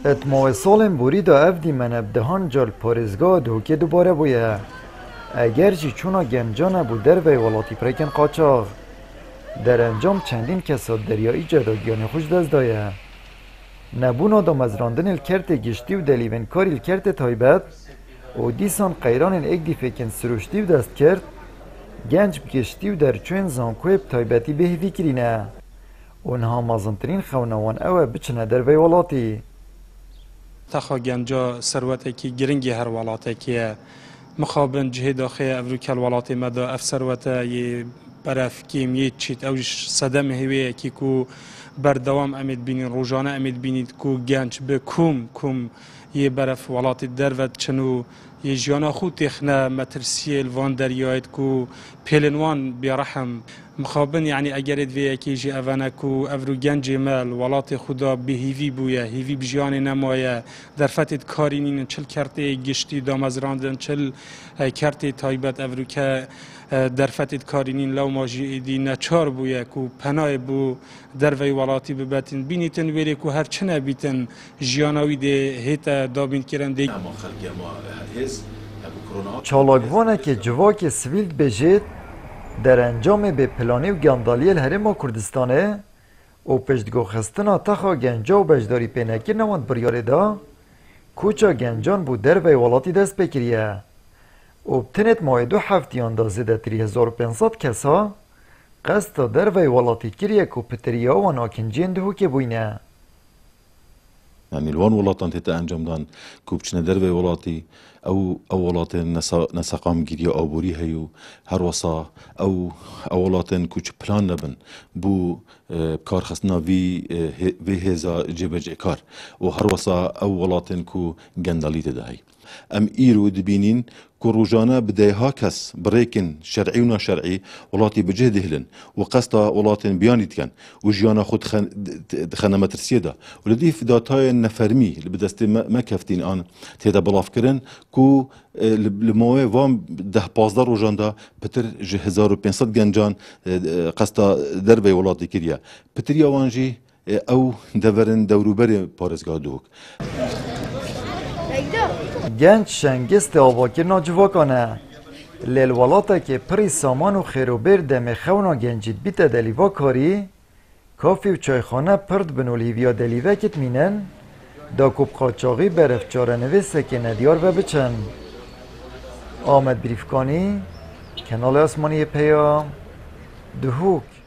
اتماع سال بوری دا افدی من ابدهان جال پارزگاه دوکه دوباره بویه اگر جی چونا گنجانه بو در وی ولاتی پریکن قاچاغ در انجام چندین کساد دریایی جداگیان خوش دست دایه نبونا دا مزراندن الکرت گشتی و دلیون کاری الکرت تایبت و دیسان قیران اک دی فکن سروشتی و دست کرد گنج بگشتی و در چوین زانکوی تایبتی بهوی کرینه اونها مازنترین خونوان اوه بچنه در وی ولاتی تخا گنجا ثروت کی گرنگی هر ولاته که مخابن جهه داخل افریقا الولاتی مدا اف ثروت ی برف کیمیت چیت اوش صدم هویه کی کو بردوام امید بینید روزانه امید بینید کو گنج به کوم یه برف ولاتی دروت چنو یه جانا خود تخنا مترسیل وان دریایت کو پیلنوان بیارحم مخابن یعنی اگر ادویه که جی اوانه کو افرو گنج مال ولات خدا به هیوی بویه هیوی بجیان نمایه در فتید کارینین چل کرته گشتی دامزراندن چل کرته تایبت افرو که در فتید کارینین لو ماجی دی نچار بویه کو پناه بو در وی ولاتی ببتن بینیتن ویلی کو هر چنه بیتن جیاناوی ده هیتا دابین کرن ده چالاکوانه که جواک سویل بجید در انجام به پلانی و گندالی الهرم کردستانه و پشتگاه خستنا تخا گنجا و بجداری پینکی نواند بریاره دا کوچا گنجان بود در وی ولاتی دست بکریه و بتنت ماه 2 هفتیان دا زده 3500 کسا قصد در وی ولاتی کریه که پتریا و ناکنجین دهو که بوینه يعني الوان ولاتان تتا انجام دان كوبچنا دروي ولاتي او ولاتن نسقام گیریا آبوری هیو هر وصا او ولاتن کوچ پلان نبن بو کار خستنا وی هزا جبج کار و هر وصا او ولاتن کو گندالی تدهی ام ايرو دبينين كروجانا بدايها كس بريكن شرعي ونا شرعي ولاتي بجهد هلن وقصدا ولاتن بيانيت كان وجيانا خود خنا مترسيدا ولدي في داتاي النفرمي اللي بدست ما كفتين ان تيدا بلاف كرن كو الموي وام ده 15 روجاندا بتر 1500 گنجان قصدا دربي ولاتي كريا بتريا وانجي او دورن دوروبر پارزگاه دوک گنج شنگست آواکر ناجواکانه لیل ولاتا که پری سامان و خیروبر دم خونا گنجید بیت دلیوا کاری کافی و چایخانه پرد بنولیویا دلیوه کت مینن دا کوب قاچاقی برف چارنوی سکه ندیار و بچن آمد بریفکانی کنال آسمانی پیا دهوک